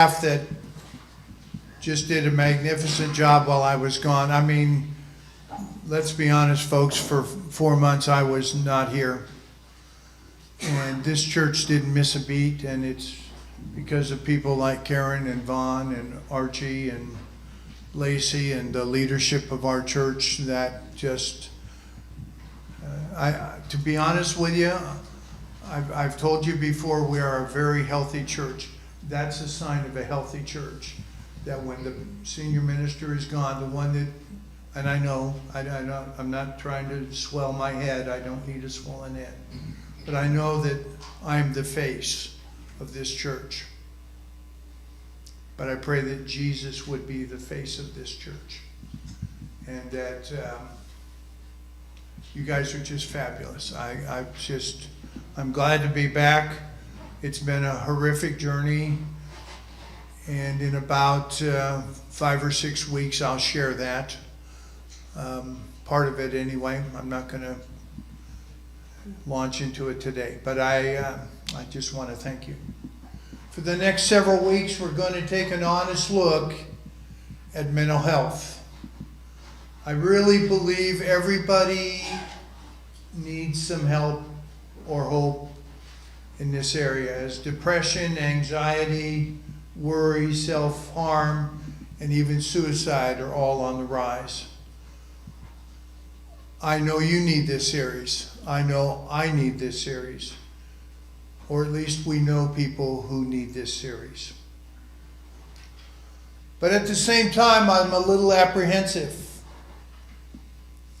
Staff that just did a magnificent job while I was gone. I mean, let's be honest, folks, for 4 months I was not here. And this church didn't miss a beat, and it's because of people like Karen and Vaughn and Archie and Lacey and the leadership of our church that just, to be honest with you, I've told you before, we are a very healthy church. That's a sign of a healthy church. That when the senior minister is gone, the one that, and I know, I'm not trying to swell my head, I don't need a swollen head. But I know that I'm the face of this church. But I pray that Jesus would be the face of this church. And that you guys are just fabulous. I'm glad to be back. It's been a horrific journey. And in about 5 or 6 weeks, I'll share that. Part of it anyway. I'm not going to launch into it today. But I just want to thank you. For the next several weeks, we're going to take an honest look at mental health. I really believe everybody needs some help or hope in this area, as depression, anxiety, worry, self-harm, and even suicide are all on the rise. I know you need this series. I know I need this series. Or at least we know people who need this series. But at the same time, I'm a little apprehensive.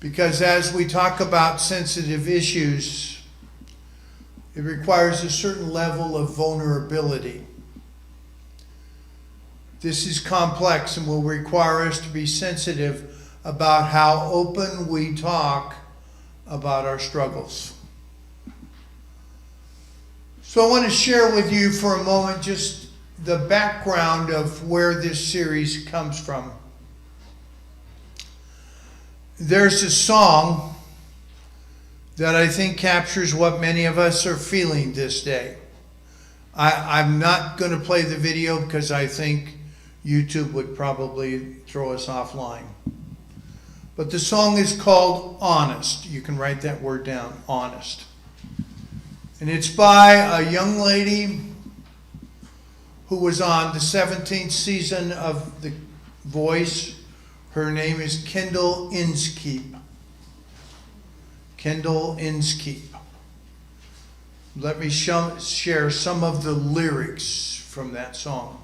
Because as we talk about sensitive issues, it requires a certain level of vulnerability. This is complex and will require us to be sensitive about how open we talk about our struggles. So I want to share with you for a moment just the background of where this series comes from. There's a song that I think captures what many of us are feeling this day. I'm not going to play the video because I think YouTube would probably throw us offline. But the song is called Honest. You can write that word down, Honest. And it's by a young lady who was on the 17th season of The Voice. Her name is Kendall Inskeep. Kendall Inskeep. Let me share some of the lyrics from that song.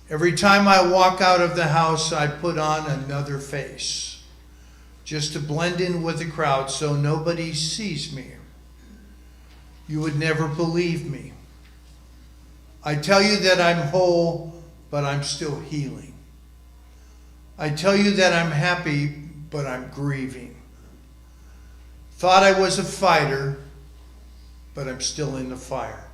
Every time I walk out of the house, I put on another face, just to blend in with the crowd so nobody sees me. You would never believe me. I tell you that I'm whole, but I'm still healing. I tell you that I'm happy, but I'm grieving. Thought I was a fighter, but I'm still in the fire.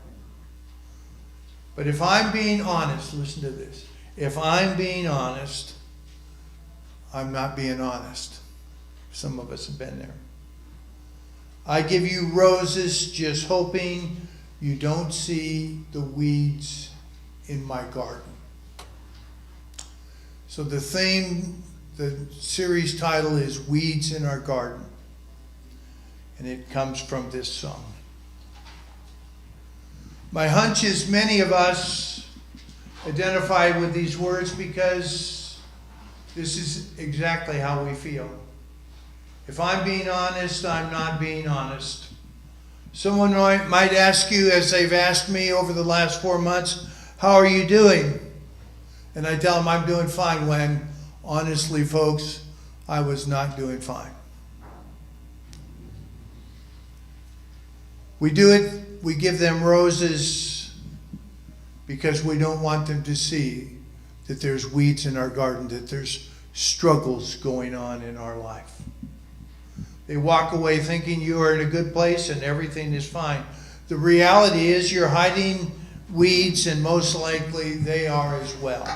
But if I'm being honest, listen to this. If I'm being honest, I'm not being honest. Some of us have been there. I give you roses just hoping you don't see the weeds in my garden. So the theme, the series title is Weeds in Our Garden. And it comes from this song. My hunch is many of us identify with these words because this is exactly how we feel. If I'm being honest, I'm not being honest. Someone might ask you, as they've asked me over the last 4 months, how are you doing? And I tell them I'm doing fine when, honestly, folks, I was not doing fine. We do it, we give them roses because we don't want them to see that there's weeds in our garden, that there's struggles going on in our life. They walk away thinking you are in a good place and everything is fine. The reality is you're hiding weeds, and most likely they are as well.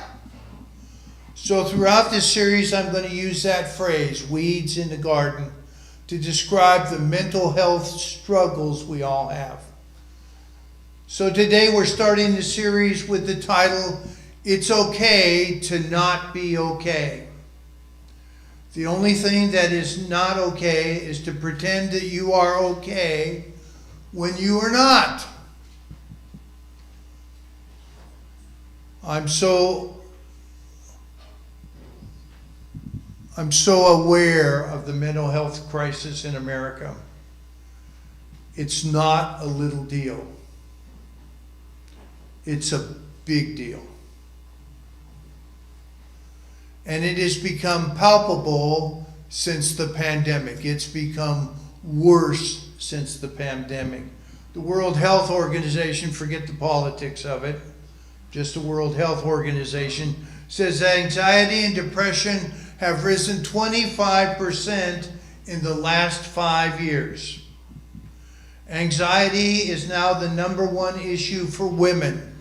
So throughout this series, I'm going to use that phrase, weeds in the garden, to describe the mental health struggles we all have. So today we're starting the series with the title, It's Okay to Not Be Okay. The only thing that is not okay is to pretend that you are okay when you are not. I'm so aware of the mental health crisis in America. It's not a little deal. It's a big deal. And it has become palpable since the pandemic. It's become worse since the pandemic. The World Health Organization, forget the politics of it, just the World Health Organization, says anxiety and depression have risen 25% in the last 5 years. Anxiety is now the #1 issue for women.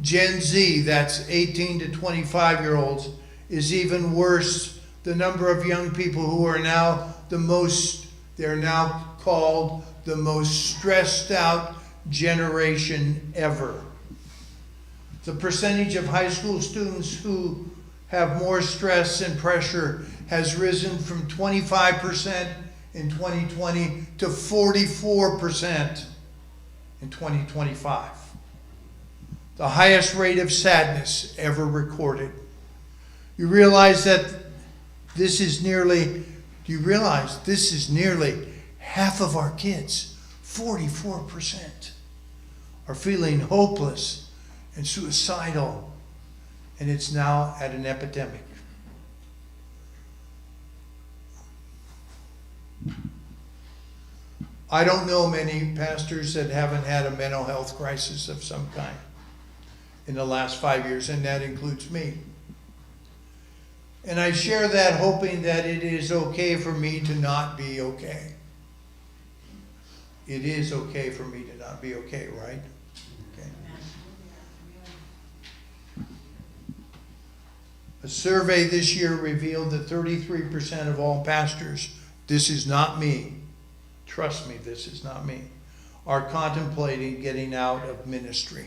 Gen Z, that's 18 to 25-year-olds, is even worse. The number of young people who are now they're now called the most stressed out generation ever. The percentage of high school students who have more stress and pressure has risen from 25% in 2020 to 44% in 2025. The highest rate of sadness ever recorded. You realize that this is nearly half of our kids, 44%, are feeling hopeless and suicidal, and it's now at an epidemic. I don't know many pastors that haven't had a mental health crisis of some kind in the last 5 years, and that includes me. And I share that hoping that it is okay for me to not be okay. It is okay for me to not be okay, right? Okay. A survey this year revealed that 33% of all pastors, this is not me, trust me, this is not me, are contemplating getting out of ministry.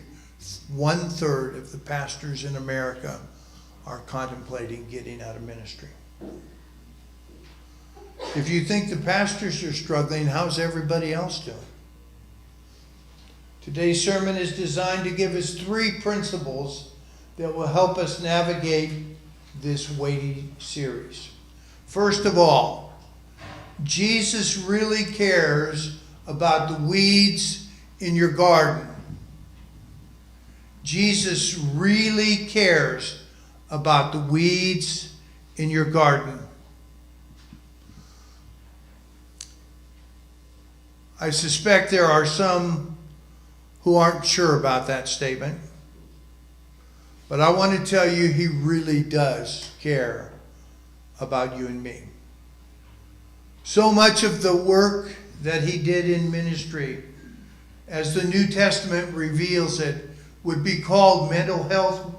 1/3 of the pastors in America are contemplating getting out of ministry. If you think the pastors are struggling, how's everybody else doing? Today's sermon is designed to give us 3 principles that will help us navigate this weighty series. First of all, Jesus really cares about the weeds in your garden. Jesus really cares about the weeds in your garden. I suspect there are some who aren't sure about that statement, but I want to tell you he really does care about you and me. So much of the work that he did in ministry, as the New Testament reveals it, would be called mental health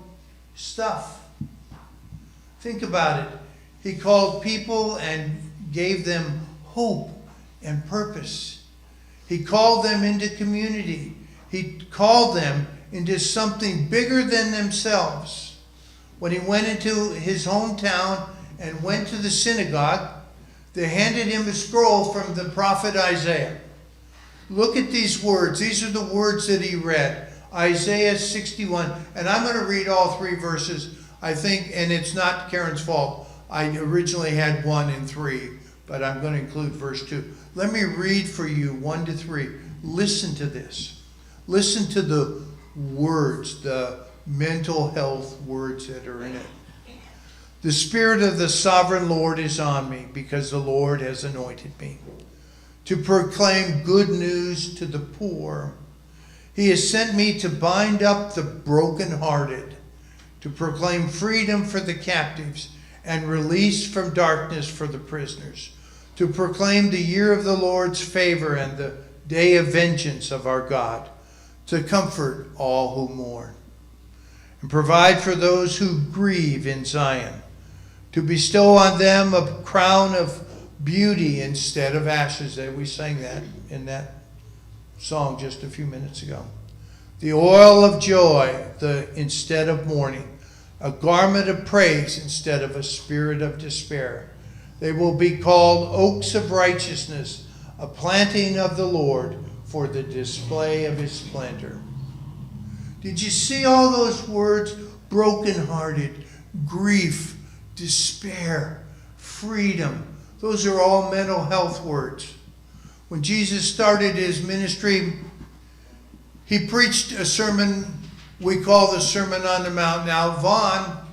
stuff. Think about it. He called people and gave them hope and purpose. He called them into community. He called them into something bigger than themselves. When he went into his hometown and went to the synagogue, they handed him a scroll from the prophet Isaiah. Look at these words. These are the words that he read. Isaiah 61. And I'm going to read all 3 verses. I think, and it's not Karen's fault. I originally had 1 and 3, but I'm going to include verse 2. Let me read for you 1 to 3. Listen to this. Listen to the words, the mental health words that are in it. The Spirit of the Sovereign Lord is on me, because the Lord has anointed me to proclaim good news to the poor. He has sent me to bind up the brokenhearted, to proclaim freedom for the captives and release from darkness for the prisoners, to proclaim the year of the Lord's favor and the day of vengeance of our God, to comfort all who mourn, and provide for those who grieve in Zion, to bestow on them a crown of beauty instead of ashes. We sang that in that song just a few minutes ago. the oil of joy instead of mourning, a garment of praise instead of a spirit of despair. They will be called oaks of righteousness, a planting of the Lord for the display of his splendor. Did you see all those words? Brokenhearted, grief, despair, freedom. Those are all mental health words. When Jesus started his ministry, he preached a sermon we call the Sermon on the Mount. Now, Vaughn,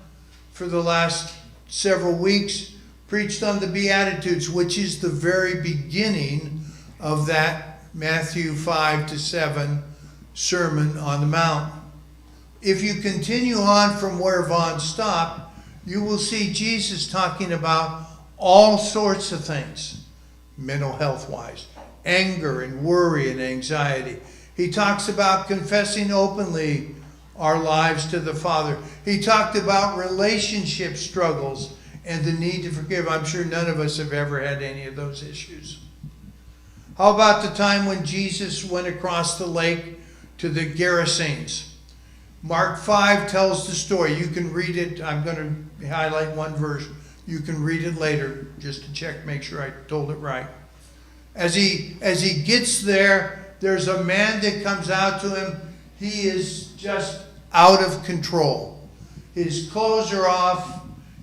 for the last several weeks, preached on the Beatitudes, which is the very beginning of that Matthew 5-7 Sermon on the Mount. If you continue on from where Vaughn stopped, you will see Jesus talking about all sorts of things, mental health-wise, anger and worry and anxiety. He talks about confessing openly our lives to the Father. He talked about relationship struggles and the need to forgive. I'm sure none of us have ever had any of those issues. How about the time when Jesus went across the lake to the Gerasenes? Mark 5 tells the story. You can read it. I'm going to highlight one verse. You can read it later just to check, make sure I told it right. As he gets there, there's a man that comes out to him. He is just out of control. His clothes are off,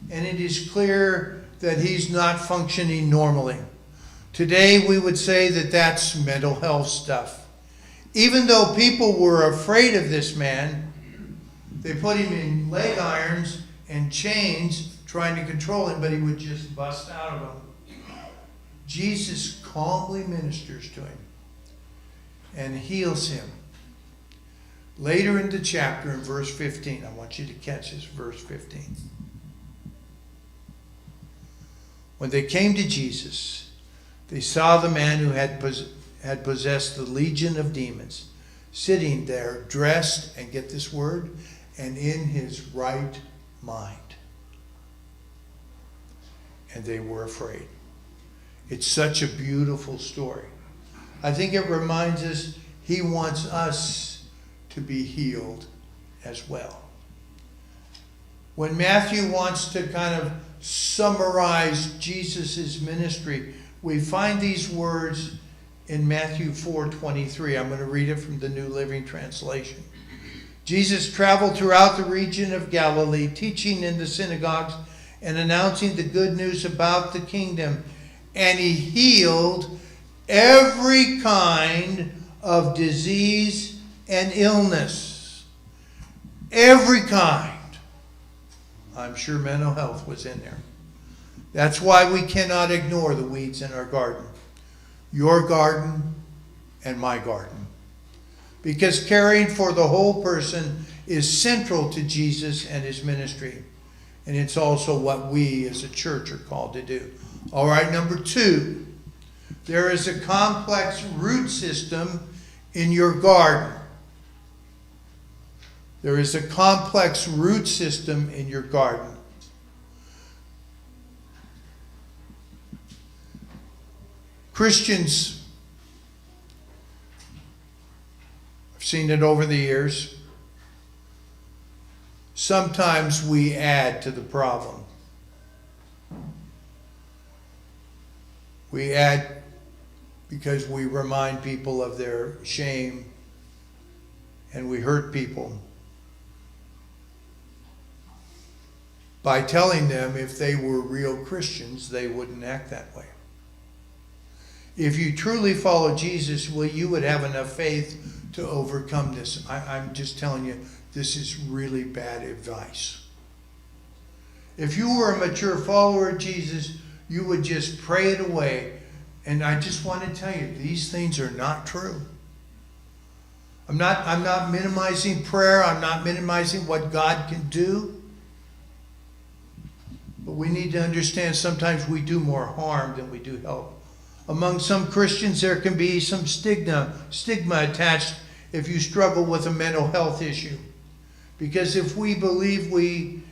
and it is clear that he's not functioning normally. Today, we would say that that's mental health stuff. Even though people were afraid of this man, they put him in leg irons and chains trying to control him, but he would just bust out of them. Jesus calmly ministers to him and heals him. Later in the chapter, in verse 15, I want you to catch this, verse 15. When they came to Jesus, they saw the man who had possessed the legion of demons sitting there, dressed, and get this word, and in his right mind. And they were afraid. It's such a beautiful story. I think it reminds us he wants us to be healed as well. When Matthew wants to kind of summarize Jesus' ministry, we find these words in Matthew 4:23. I'm going to read it from the New Living Translation. Jesus traveled throughout the region of Galilee, teaching in the synagogues and announcing the good news about the kingdom. And he healed every kind of disease and illness. Every kind. I'm sure mental health was in there. That's why we cannot ignore the weeds in our garden. Your garden and my garden. Because caring for the whole person is central to Jesus and his ministry. And it's also what we as a church are called to do. All right, number 2. There is a complex root system in your garden. There is a complex root system in your garden. Christians, I've seen it over the years, sometimes we add to the problem. We add because we remind people of their shame and we hurt people by telling them if they were real Christians, they wouldn't act that way. If you truly follow Jesus, well, you would have enough faith to overcome this. I'm just telling you, this is really bad advice. If you were a mature follower of Jesus, you would just pray it away. And I just want to tell you, these things are not true. I'm not minimizing prayer. I'm not minimizing what God can do. But we need to understand sometimes we do more harm than we do help. Among some Christians, there can be some stigma attached if you struggle with a mental health issue. Because if we believe we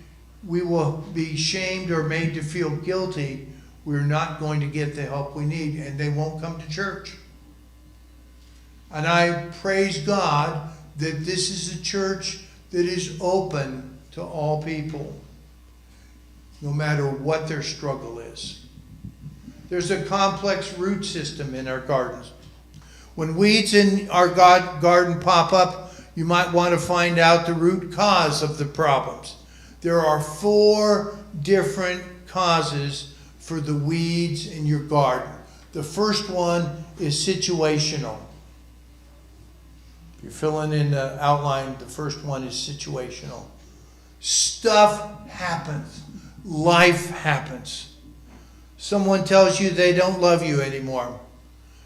will be shamed or made to feel guilty, we're not going to get the help we need, and they won't come to church. And I praise God that this is a church that is open to all people, no matter what their struggle is. There's a complex root system in our gardens. When weeds in our garden pop up, you might want to find out the root cause of the problems. There are 4 different causes for the weeds in your garden. The first one is situational. If you're filling in the outline, the first one is situational. Stuff happens. Life happens. Someone tells you they don't love you anymore.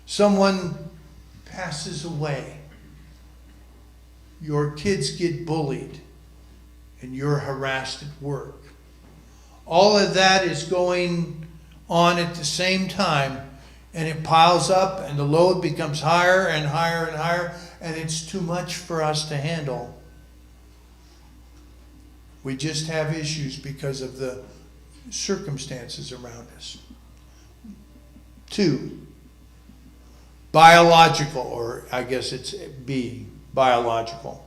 Someone passes away. Your kids get bullied and you're harassed at work. All of that is going on at the same time, and it piles up and the load becomes higher and higher and higher, and it's too much for us to handle. We just have issues because of the circumstances around us. 2, biological, or I guess it's B, biological.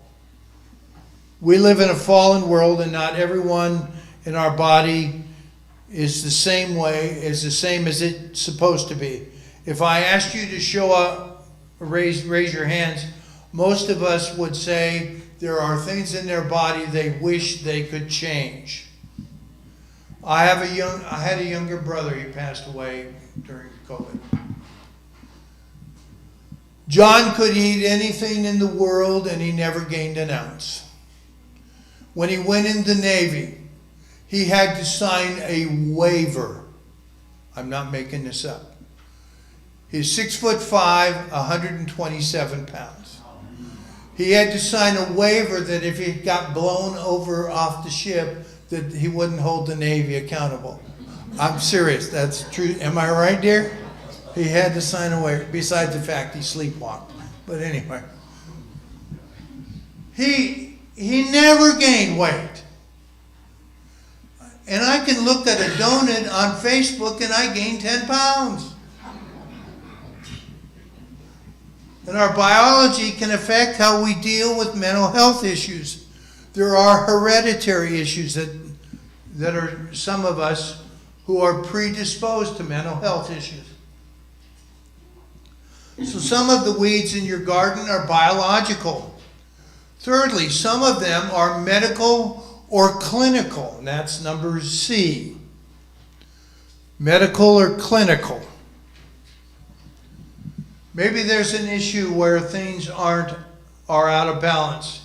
We live in a fallen world, and not everyone in our body is the same as it's supposed to be. If I asked you to show up, raise your hands, most of us would say there are things in their body they wish they could change. I had a younger brother. He passed away during COVID. John could eat anything in the world and he never gained an ounce. When he went in the Navy, he had to sign a waiver. I'm not making this up. He's 6'5", 127 pounds. He had to sign a waiver that if he got blown over off the ship, that he wouldn't hold the Navy accountable. I'm serious. That's true. Am I right, dear? He had to sign a waiver, besides the fact he sleepwalked. But anyway. He never gained weight. And I can look at a donut on Facebook and I gain 10 pounds. And our biology can affect how we deal with mental health issues. There are hereditary issues that are some of us who are predisposed to mental health issues. So some of the weeds in your garden are biological. Thirdly, some of them are medical or clinical, and that's number C. Medical or clinical. Maybe there's an issue where things are out of balance.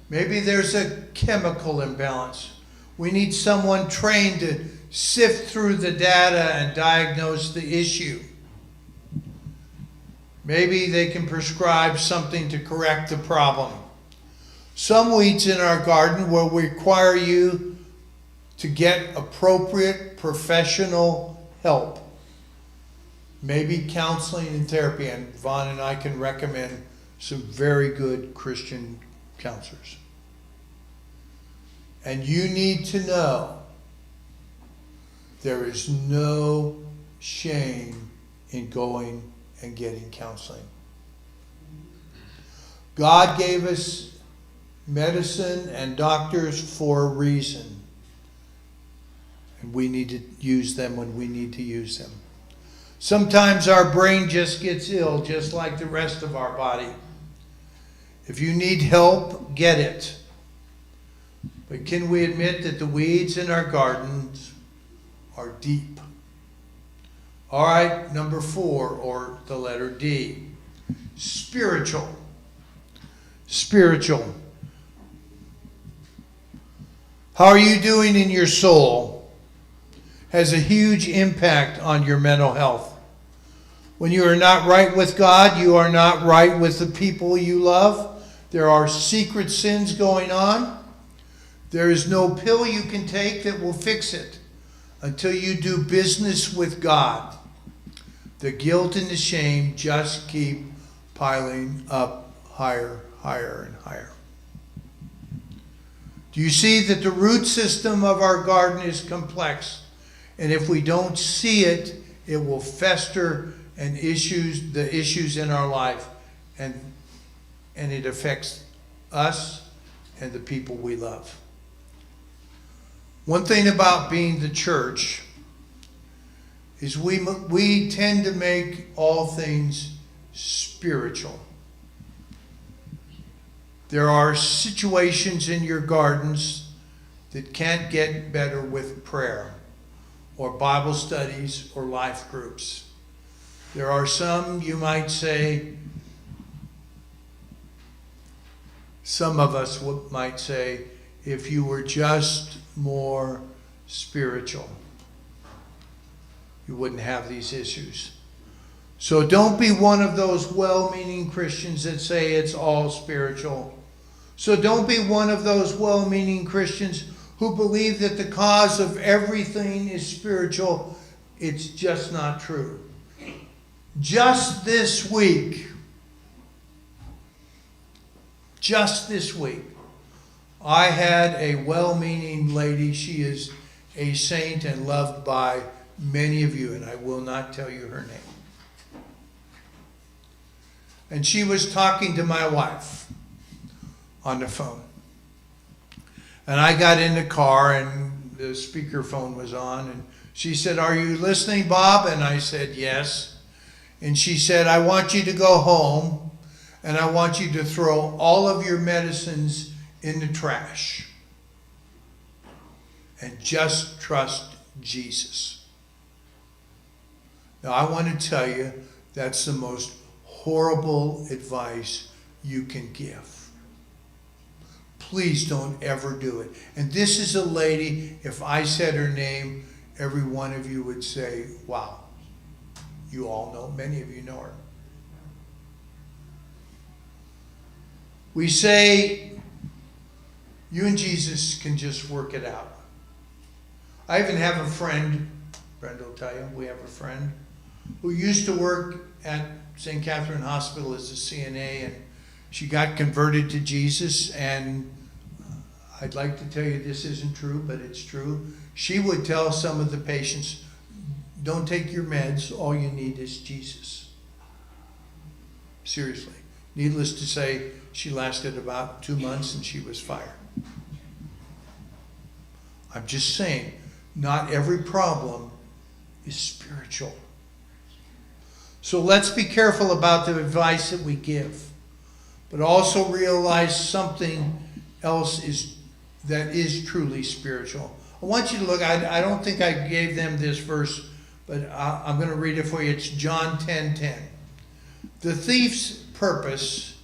Maybe there's a chemical imbalance. We need someone trained to sift through the data and diagnose the issue. Maybe they can prescribe something to correct the problem. Some weeds in our garden will require you to get appropriate professional help. Maybe counseling and therapy, and Vaughn and I can recommend some very good Christian counselors. And you need to know there is no shame in going and getting counseling. God gave us medicine and doctors for a reason. And we need to use them when we need to use them. Sometimes our brain just gets ill, just like the rest of our body. If you need help, get it. But can we admit that the weeds in our gardens are deep? All right, number 4, or the letter D. Spiritual. Spiritual. How are you doing in your soul has a huge impact on your mental health. When you are not right with God, you are not right with the people you love. There are secret sins going on. There is no pill you can take that will fix it until you do business with God. The guilt and the shame just keep piling up higher, higher, and higher. Do you see that the root system of our garden is complex? And if we don't see it, it will fester and the issues in our life, and it affects us and the people we love. One thing about being the church is we tend to make all things spiritual. There are situations in your gardens that can't get better with prayer or Bible studies or life groups. There are some, you might say, some of us might say, if you were just more spiritual, you wouldn't have these issues. So don't be one of those well-meaning Christians that say it's all spiritual. So don't be one of those well-meaning Christians who believe that the cause of everything is spiritual. It's just not true. Just this week, I had a well-meaning lady. She is a saint and loved by many of you, and I will not tell you her name. And she was talking to my wife on the phone. And I got in the car and the speakerphone was on, and she said, "Are you listening, Bob?" And I said, "Yes." And she said, "I want you to go home and I want you to throw all of your medicines in the trash and just trust Jesus." Now, I want to tell you, that's the most horrible advice you can give. Please don't ever do it. And this is a lady, if I said her name, every one of you would say, "Wow." You all know, many of you know her. We say, you and Jesus can just work it out. I even have a friend, Brenda will tell you, we have a friend who used to work at St. Catherine Hospital as a CNA, and she got converted to Jesus, and I'd like to tell you this isn't true, but it's true. She would tell some of the patients, "Don't take your meds, all you need is Jesus." Seriously. Needless to say, she lasted about 2 months and she was fired. I'm just saying, not every problem is spiritual. So let's be careful about the advice that we give, but also realize something else that is truly spiritual. I want you to look, I don't think I gave them this verse, but I'm going to read it for you. It's John 10:10. The thief's purpose,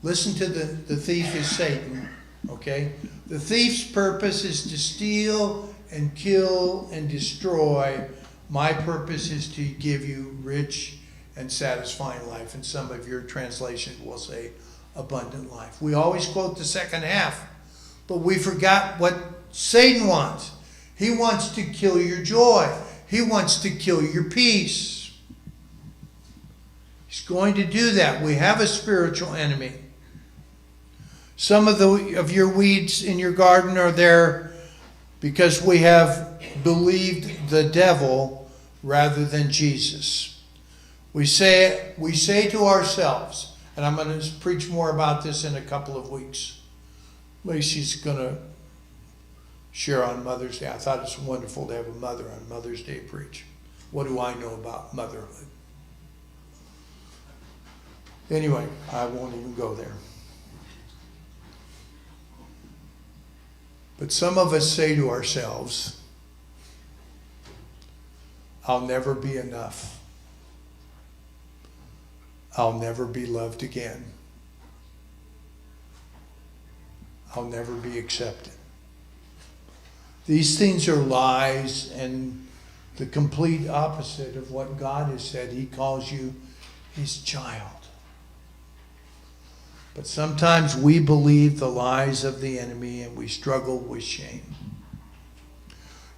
listen to the thief is Satan, okay? The thief's purpose is to steal and kill and destroy. My purpose is to give you rich and satisfying life. And some of your translations will say abundant life. We always quote the second half, but we forgot what Satan wants. He wants to kill your joy. He wants to kill your peace. He's going to do that. We have a spiritual enemy. Some of your weeds in your garden are there because we have believed the devil rather than Jesus. We say to ourselves, and I'm going to preach more about this in a couple of weeks. Lacey's going to share on Mother's Day. I thought it's wonderful to have a mother on Mother's Day preach. What do I know about motherhood? Anyway, I won't even go there. But some of us say to ourselves, "I'll never be enough. I'll never be loved again. I'll never be accepted." These things are lies and the complete opposite of what God has said. He calls you his child. But sometimes we believe the lies of the enemy and we struggle with shame.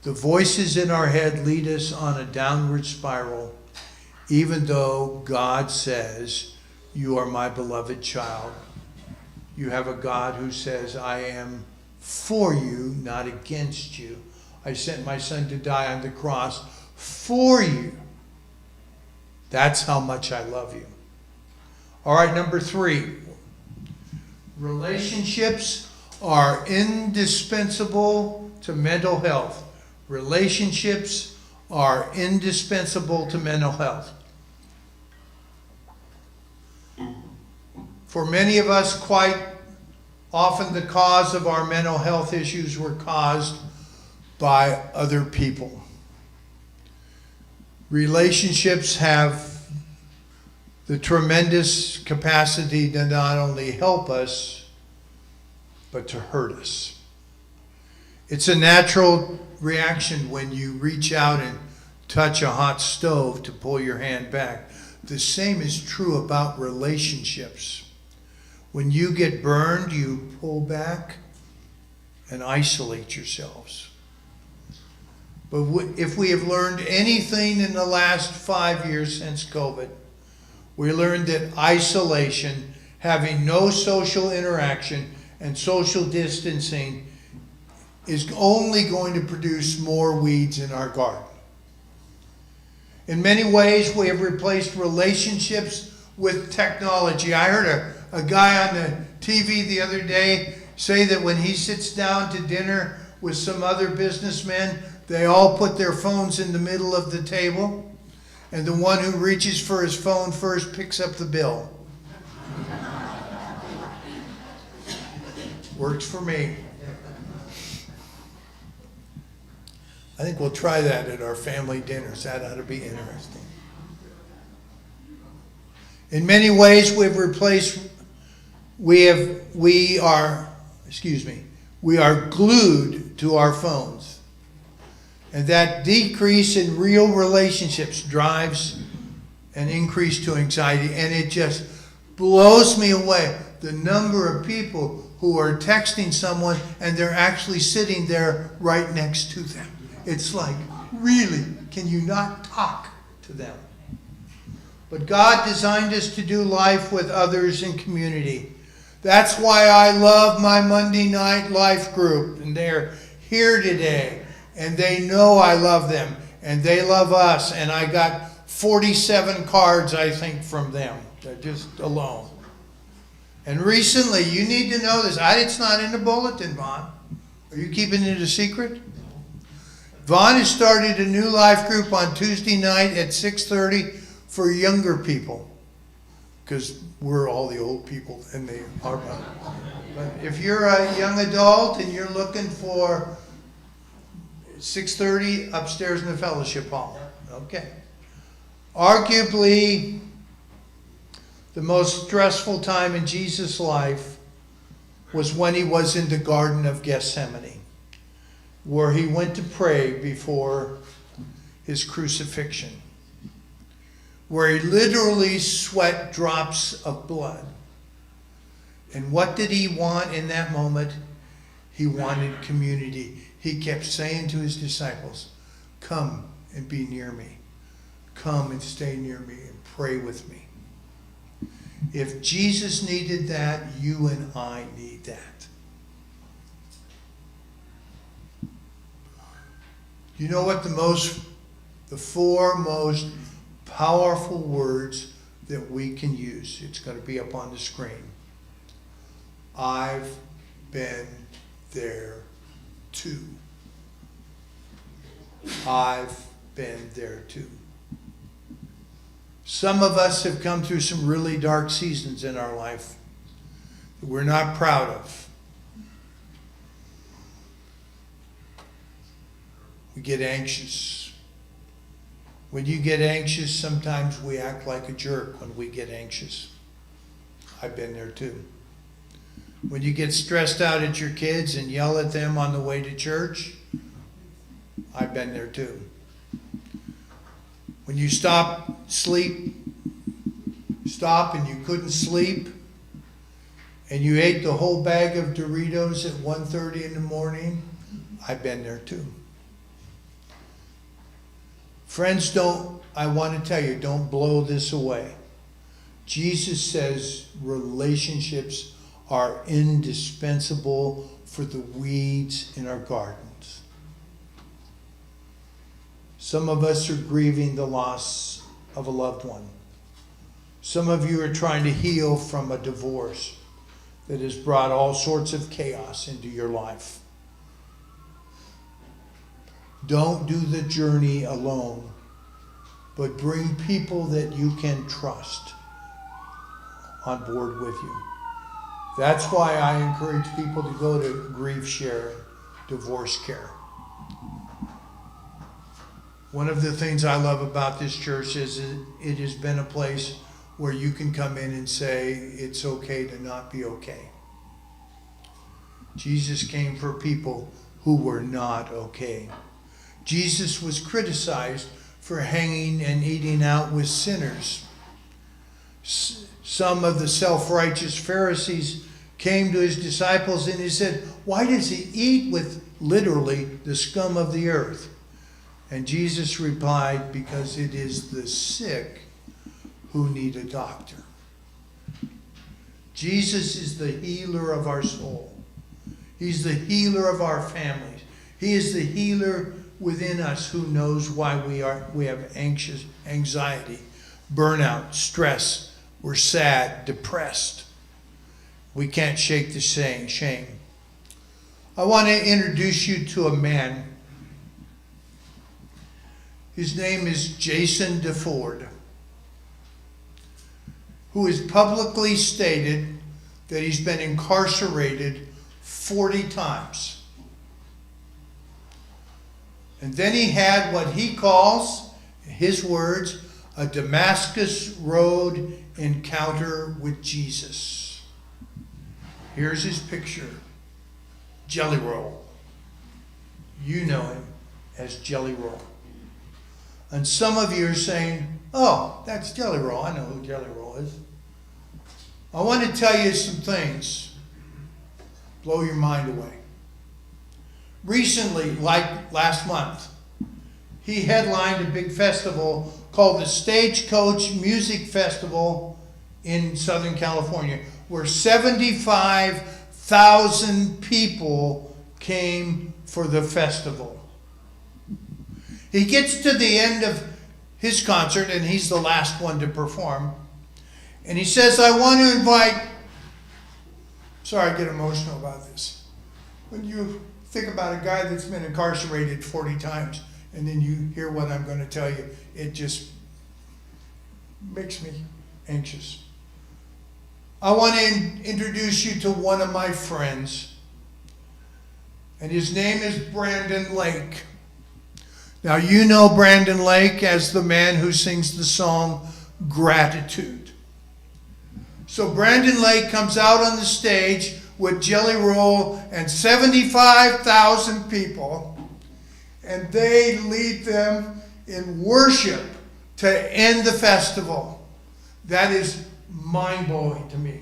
The voices in our head lead us on a downward spiral, even though God says, "You are my beloved child." You have a God who says, "I am for you, not against you. I sent my son to die on the cross for you. That's how much I love you." All right, number 3. Relationships are indispensable to mental health. Relationships are indispensable to mental health. For many of us, quite often the cause of our mental health issues were caused by other people. Relationships have the tremendous capacity to not only help us, but to hurt us. It's a natural reaction when you reach out and touch a hot stove to pull your hand back. The same is true about relationships. When you get burned, you pull back and isolate yourselves. But if we have learned anything in the last 5 years since COVID, we learned that isolation, having no social interaction, and social distancing is only going to produce more weeds in our garden. In many ways, we have replaced relationships with technology. I heard a guy on the TV the other day say that when he sits down to dinner with some other businessmen, they all put their phones in the middle of the table, and the one who reaches for his phone first picks up the bill. Works for me. I think we'll try that at our family dinners. That ought to be interesting. In many ways, we are glued to our phones. And that decrease in real relationships drives an increase to anxiety. And it just blows me away, the number of people who are texting someone and they're actually sitting there right next to them. It's like, really, can you not talk to them? But God designed us to do life with others in community. That's why I love my Monday night life group. And they're here today. And they know I love them. And they love us. And I got 47 cards, I think, from them. They're just alone. And recently, you need to know this. It's not in the bulletin, Vaughn. Are you keeping it a secret? Vaughn has started a new life group on Tuesday night at 6:30 for younger people. Because we're all the old people and they are. But if you're a young adult and you're looking for 6:30 upstairs in the fellowship hall. Okay. Arguably, the most stressful time in Jesus' life was when he was in the Garden of Gethsemane, where he went to pray before his crucifixion, where he literally sweat drops of blood. And what did he want in that moment? He wanted community. He kept saying to his disciples, come and be near me. Come and stay near me and pray with me. If Jesus needed that, you and I need that. You know what the four most powerful words that we can use? It's going to be up on the screen. I've been there too. I've been there too. Some of us have come through some really dark seasons in our life that we're not proud of. We get anxious. When you get anxious, sometimes we act like a jerk when we get anxious. I've been there too. When you get stressed out at your kids and yell at them on the way to church, I've been there too. When you stop and you couldn't sleep, and you ate the whole bag of Doritos at 1:30 in the morning, I've been there too. Friends, I want to tell you, don't blow this away. Jesus says relationships are indispensable for the weeds in our gardens. Some of us are grieving the loss of a loved one. Some of you are trying to heal from a divorce. that has brought all sorts of chaos into your life. Don't do the journey alone, but bring people that you can trust on board with you. That's why I encourage people to go to Grief Share, Divorce Care. One of the things I love about this church is it has been a place where you can come in and say, it's okay to not be okay. Jesus came for people who were not okay. Jesus was criticized for hanging and eating out with sinners. Some of the self-righteous Pharisees came to his disciples and he said, why does he eat with literally the scum of the earth? And Jesus replied, because it is the sick who need a doctor. Jesus is the healer of our soul. He's the healer of our families. He is the healer within us who knows why we have anxiety, burnout, stress. We're sad, depressed. We can't shake the shame. I want to introduce you to a man. His name is Jason DeFord, who has publicly stated that he's been incarcerated 40 times. And then he had what he calls, his words, a Damascus Road encounter with Jesus. Here's his picture. Jelly Roll. You know him as Jelly Roll. And some of you are saying, oh, that's Jelly Roll. I know who Jelly Roll is. I want to tell you some things. Blow your mind away. Recently, like last month, he headlined a big festival called the Stagecoach Music Festival in Southern California, where 75,000 people came for the festival. He gets to the end of his concert, and he's the last one to perform, and he says, I want to invite, sorry I get emotional about this, when you think about a guy that's been incarcerated 40 times, and then you hear what I'm going to tell you, it just makes me anxious. I want to introduce you to one of my friends, and his name is Brandon Lake. Now, you know Brandon Lake as the man who sings the song Gratitude. So Brandon Lake comes out on the stage with Jelly Roll and 75,000 people, and they lead them in worship to end the festival. That is mind-blowing to me.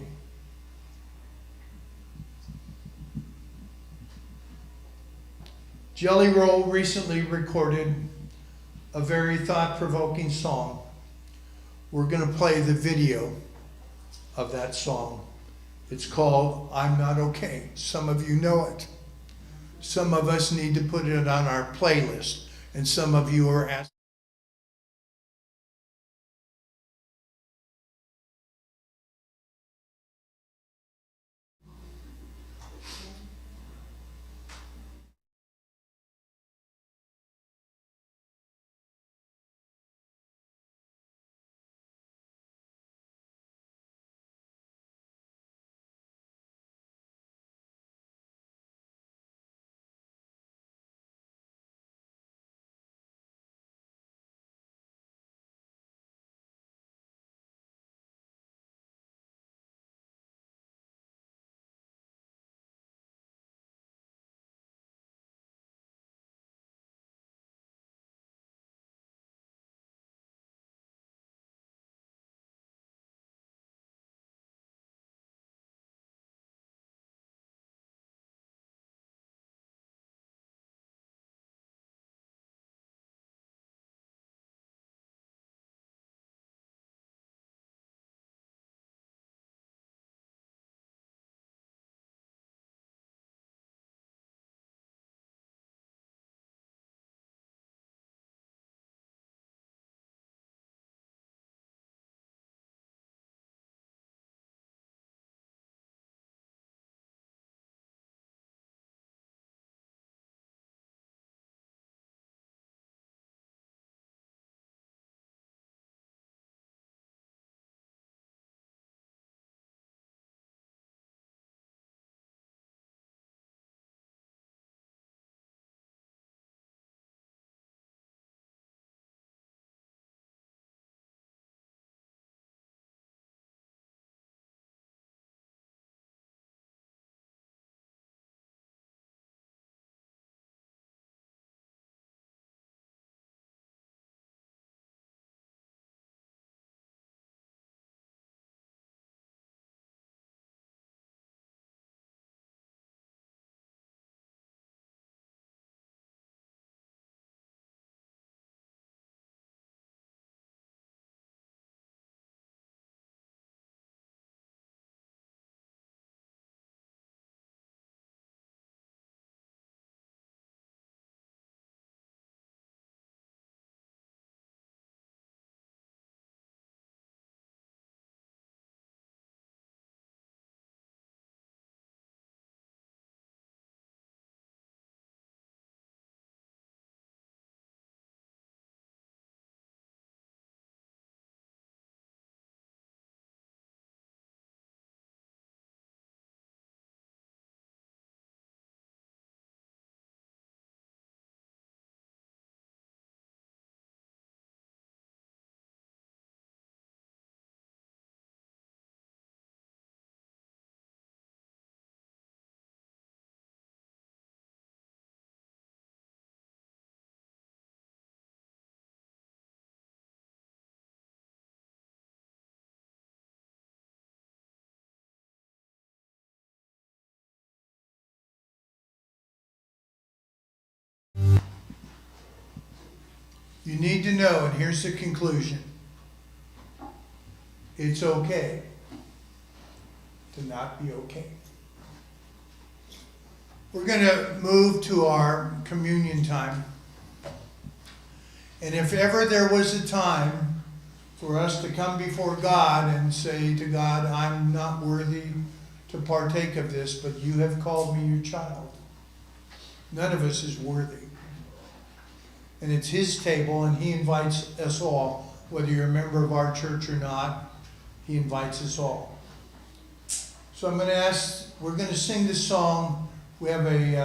Jelly Roll recently recorded a very thought-provoking song. We're going to play the video of that song. It's called I'm Not Okay. Some of you know it. Some of us need to put it on our playlist, and some of you are asking. You need to know, and here's the conclusion. It's okay to not be okay. We're going to move to our communion time. And if ever there was a time for us to come before God and say to God, I'm not worthy to partake of this, but you have called me your child. None of us is worthy. And it's his table, and he invites us all, whether you're a member of our church or not, he invites us all. So I'm going to ask, we're going to sing this song. We have a